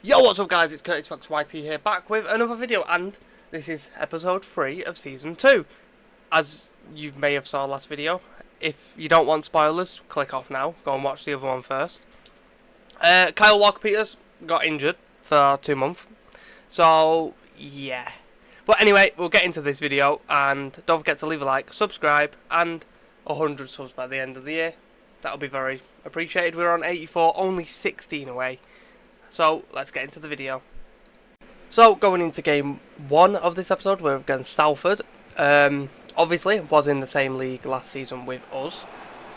Yo, what's up guys, it's Kurtis Fox YT here, back with another video, and this is episode 3 of season 2. As you may have saw last video, if you don't want spoilers, click off now, go and watch the other one first. Kyle Walker-Peters got injured for 2 months, so yeah. But anyway, we'll get into this video, and don't forget to leave a like, subscribe, and 100 subs by the end of the year. That'll be very appreciated. We're on 84, only 16 away. So, let's get into the video. So, going into game 1 of this episode, we're against Salford. Obviously, was in the same league last season with us.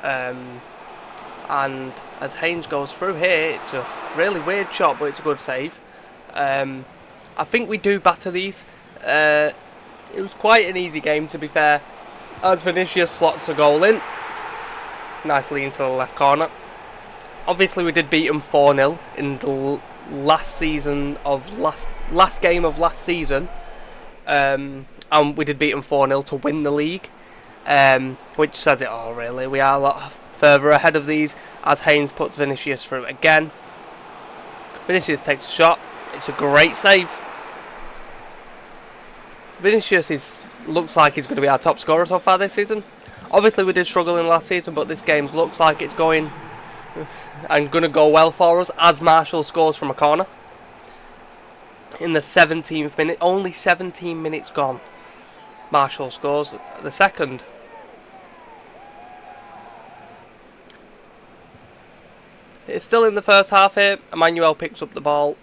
And as Haynes goes through here, it's a really weird shot, but it's a good save. I think we do batter these. It was quite an easy game, to be fair, as Vinicius slots a goal in. Nicely into the left corner. Obviously, we did beat them 4-0 in the last game of last season, and we did beat them 4-0 to win the league, which says it all really. We are a lot further ahead of these as Haynes puts Vinicius through again. Vinicius takes a shot. It's a great save. Vinicius looks like he's going to be our top scorer so far this season. Obviously, we did struggle in last season, but this game looks like it's going and going to go well for us as Marshall scores from a corner in the 17th minute. Only 17 minutes gone. Marshall scores the second. It's still in the first half here. Emmanuel picks up the ball,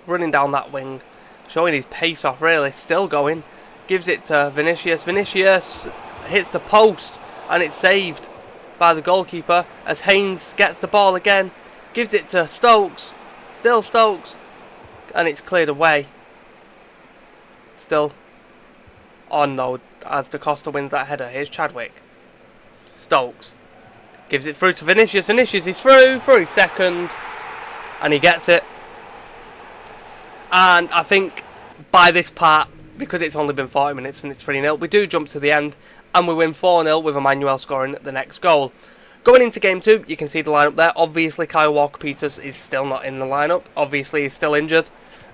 running down that wing, showing his pace off really, still going. Gives it to Vinicius. Vinicius hits the post and it's saved by the goalkeeper as Haynes gets the ball again, gives it to Stokes, still Stokes, and it's cleared away. Still on though as Da Costa wins that header. Here's Chadwick. Stokes gives it through to Vinicius. Vinicius is through his second, and he gets it. And I think by this part, because it's only been 40 minutes and it's 3-0, we do jump to the end and we win 4-0 with Emmanuel scoring the next goal. Going into game 2, you can see the lineup there. Obviously, Kyle Walker-Peters is still not in the lineup. Obviously, he's still injured.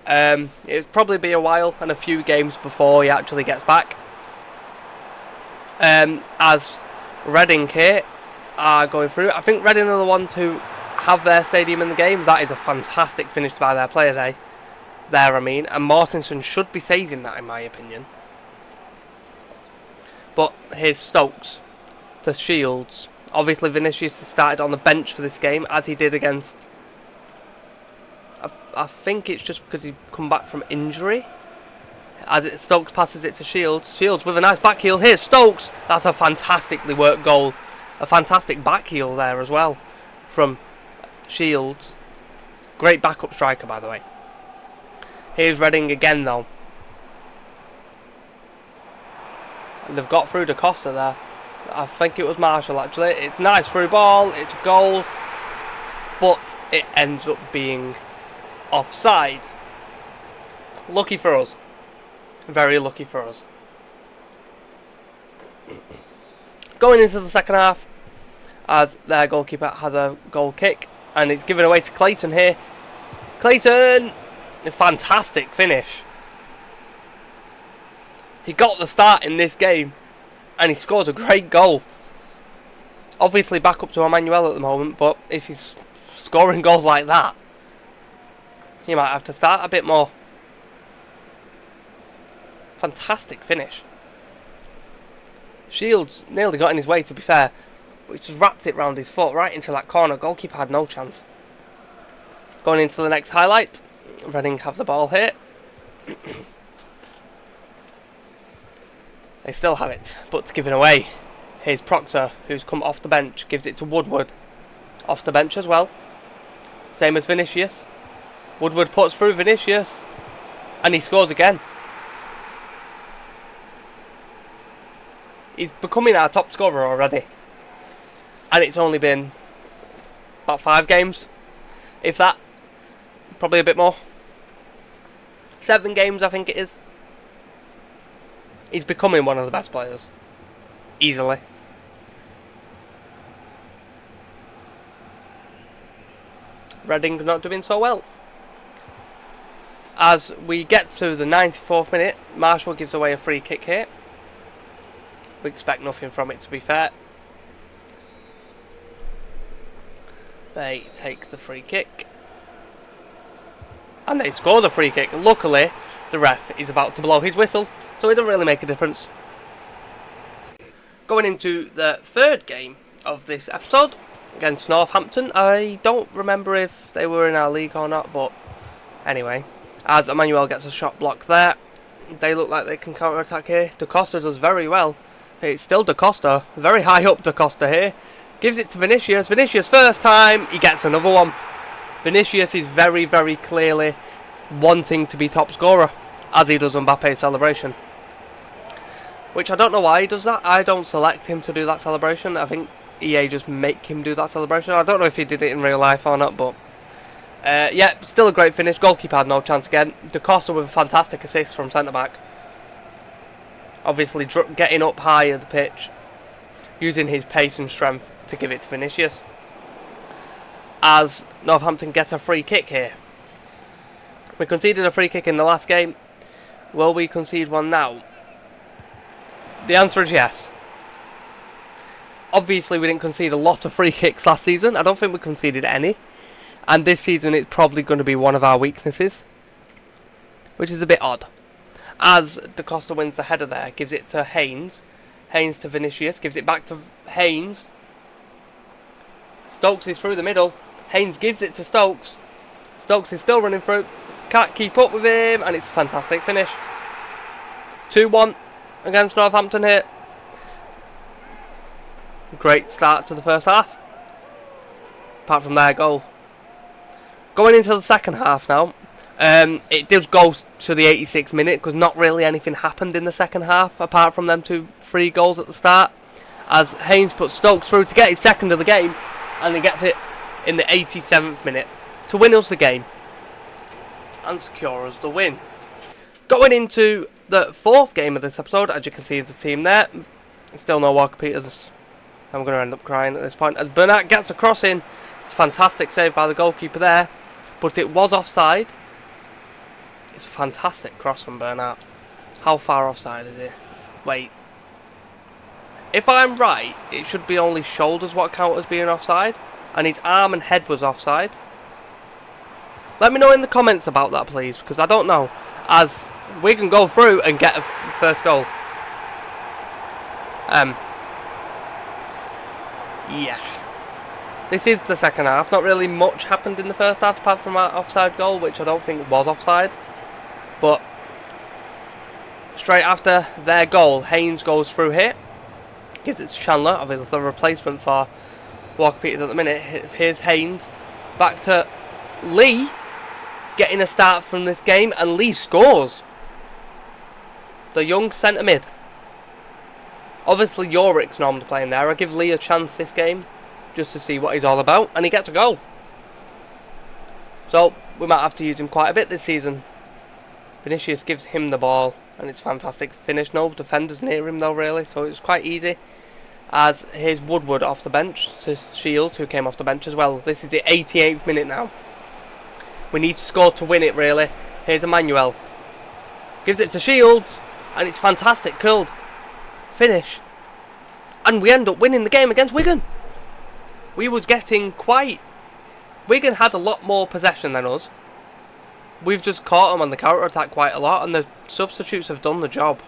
It'll probably be a while and a few games before he actually gets back. As Reading here are going through, I think Reading are the ones who have their stadium in the game. That is a fantastic finish by their player there. And Mortensen should be saving that, in my opinion. But here's Stokes to Shields. Obviously, Vinicius has started on the bench for this game, as he did against... I think it's just because he's come back from injury. Stokes passes it to Shields. Shields with a nice back heel. Here's Stokes. That's a fantastically worked goal. A fantastic back heel there as well from Shields. Great backup striker, by the way. Here's Reading again, though. They've got through Da Costa there. I think it was Marshall, actually. It's nice through ball. It's a goal. But it ends up being offside. Lucky for us. Very lucky for us. Going into the second half, as their goalkeeper has a goal kick. And it's given away to Clayton here. Clayton! A fantastic finish. He got the start in this game and he scores a great goal. Obviously back up to Emmanuel at the moment, but if he's scoring goals like that, he might have to start a bit more. Fantastic finish. Shields nearly got in his way, to be fair, but he just wrapped it round his foot right into that corner. Goalkeeper had no chance. Going into the next highlight, Reading have the ball here. They still have it, but it's given away. Here's Proctor, who's come off the bench, gives it to Woodward. Off the bench as well. Same as Vinicius. Woodward puts through Vinicius, and he scores again. He's becoming our top scorer already. And it's only been about 5 games, if that. Probably a bit more. 7 games, I think it is. He's becoming one of the best players. Easily. Reading not doing so well. As we get to the 94th minute, Marshall gives away a free kick here. We expect nothing from it, to be fair. They take the free kick. And they score the free kick. Luckily, the ref is about to blow his whistle, so it doesn't really make a difference. Going into the third game of this episode against Northampton. I don't remember if they were in our league or not, but anyway, as Emmanuel gets a shot block there, they look like they can counter-attack here. Da Costa does very well. It's still Da Costa, very high up Da Costa here. Gives it to Vinicius. Vinicius first time, he gets another one. Vinicius is very, very clearly wanting to be top scorer, as he does Mbappe's celebration. Which I don't know why he does that. I don't select him to do that celebration. I think EA just make him do that celebration. I don't know if he did it in real life or not, but yeah, still a great finish. Goalkeeper had no chance again. Da Costa with a fantastic assist from centre-back. Obviously getting up higher the pitch, using his pace and strength to give it to Vinicius. As Northampton get a free kick here. We conceded a free kick in the last game. Will we concede one now? The answer is yes. Obviously we didn't concede a lot of free kicks last season. I don't think we conceded any. And this season it's probably going to be one of our weaknesses, which is a bit odd. As Da Costa wins the header there, gives it to Haynes. Haynes to Vinicius, gives it back to Haynes. Stokes is through the middle. Haynes gives it to Stokes. Stokes is still running through. Can't keep up with him, and it's a fantastic finish. 2-1 against Northampton here. Great start to the first half, apart from their goal. Going into the second half now. It does go to the 86th minute because not really anything happened in the second half apart from them 2-3 goals at the start, as Haynes puts Stokes through to get his second of the game, and he gets it in the 87th minute to win us the game and secure us the win. Going into the fourth game of this episode, as you can see the team there, still no Walker Peters. I'm going to end up crying at this point as Bernat gets a cross in. It's a fantastic save by the goalkeeper there, but it was offside. It's a fantastic cross from Bernat. How far offside is it? Wait. If I'm right, it should be only shoulders what count as being offside, and his arm and head was offside. Let me know in the comments about that, please, because I don't know. As we can go through and get a first goal. Yeah. This is the second half. Not really much happened in the first half apart from our offside goal, which I don't think was offside. But straight after their goal, Haynes goes through here. Gives it to Chandler, obviously a replacement for Walker Peters at the minute. Here's Haynes. Back to Lee. Getting a start from this game, and Lee scores. The young centre mid. Obviously Yorick's normally playing there. I give Lee a chance this game just to see what he's all about, and he gets a goal. So we might have to use him quite a bit this season. Vinicius gives him the ball, and it's a fantastic finish. No defenders near him though really, so it's quite easy. As here's Woodward off the bench to Shields, who came off the bench as well. This is the 88th minute now. We need to score to win it really. Here's Emmanuel. Gives it to Shields, and it's fantastic curled finish. And we end up winning the game against Wigan. We was getting quite... Wigan had a lot more possession than us. We've just caught them on the counter-attack quite a lot, and the substitutes have done the job.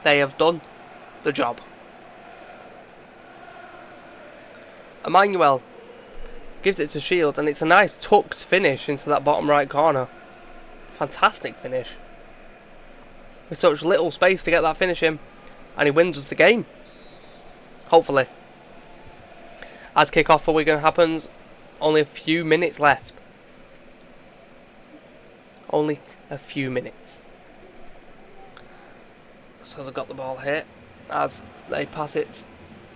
They have done the job. Emmanuel gives it to Shields, and it's a nice tucked finish into that bottom right corner. Fantastic finish. With such little space to get that finish in, and he wins us the game. Hopefully. As kick-off for Wigan happens, only a few minutes left. Only a few minutes. So they've got the ball here as they pass it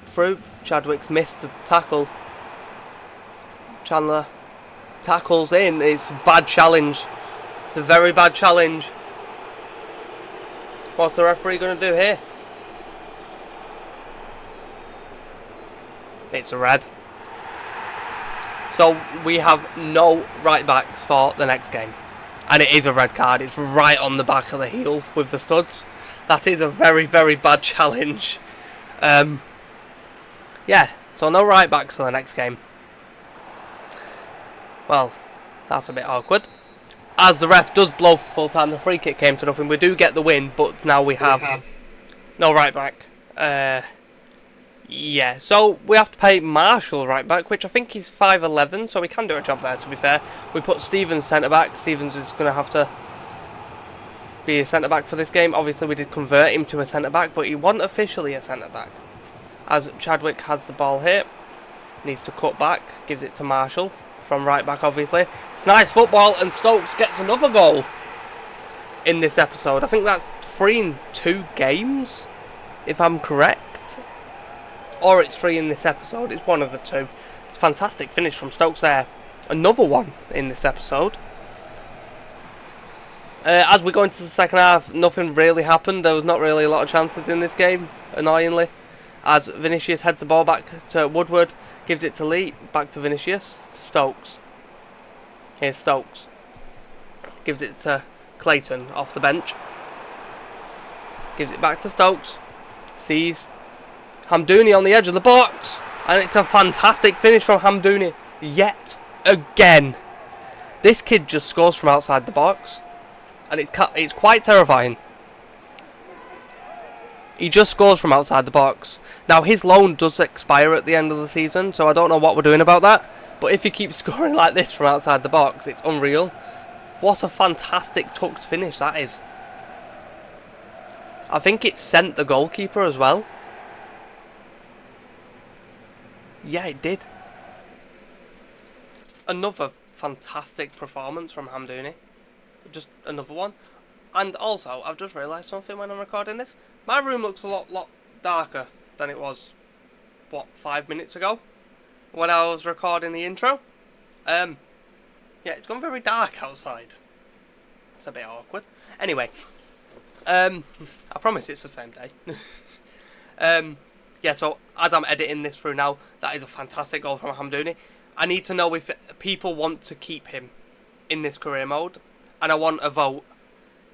through. Chadwick's missed the tackle. Chandler tackles in. It's a bad challenge. It's a very bad challenge. What's the referee going to do here? It's a red. So we have no right backs for the next game. And it is a red card. It's right on the back of the heel with the studs. That is a very, very bad challenge. Yeah, so no right backs for the next game. Well, that's a bit awkward. As the ref does blow for full time, the free kick came to nothing. We do get the win, but now we have no right back. Yeah, so we have to pay Marshall right back, which I think he's 5'11", so we can do a job there, to be fair. We put Stevens centre back. Stevens is going to have to be a centre back for this game. Obviously, we did convert him to a centre back, but he wasn't officially a centre back. As Chadwick has the ball here, needs to cut back, gives it to Marshall from right back, obviously. It's nice football, and Stokes gets another goal in this episode. I think that's 3 in 2 games, if I'm correct. Or it's 3 in this episode. It's one of the two. It's a fantastic finish from Stokes there. Another one in this episode. As we go into the second half, nothing really happened. There was not really a lot of chances in this game, annoyingly. As Vinicius heads the ball back to Woodward, gives it to Lee, back to Vinicius, to Stokes. Here's Stokes. Gives it to Clayton off the bench. Gives it back to Stokes. Sees Hamdouni on the edge of the box. And it's a fantastic finish from Hamdouni yet again. This kid just scores from outside the box. And it's quite terrifying. He just scores from outside the box. Now, his loan does expire at the end of the season, so I don't know what we're doing about that. But if he keeps scoring like this from outside the box, it's unreal. What a fantastic tucked finish that is. I think it sent the goalkeeper as well. Yeah, it did. Another fantastic performance from Hamdouni. Just another one. And also, I've just realised something when I'm recording this. My room looks a lot darker than it was, what, 5 minutes ago? When I was recording the intro. Yeah, it's gone very dark outside. It's a bit awkward. Anyway. I promise it's the same day. Yeah, so as I'm editing this through now, that is a fantastic goal from Hamdouni. I need to know if people want to keep him in this career mode. And I want a vote.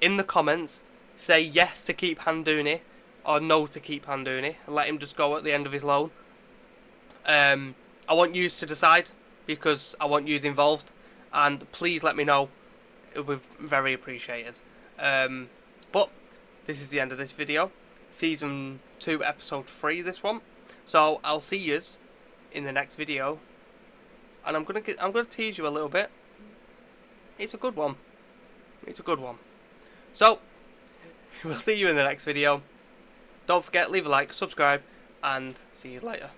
In the comments, say yes to keep Hamdouni or no to keep Hamdouni and let him just go at the end of his loan. I want yous to decide because I want yous involved, and please let me know. It would be very appreciated. But this is the end of this video. Season 2, episode 3, this one. So I'll see yous in the next video, and I'm gonna tease you a little bit. It's a good one. It's a good one. So, we'll see you in the next video. Don't forget, leave a like, subscribe, and see you later.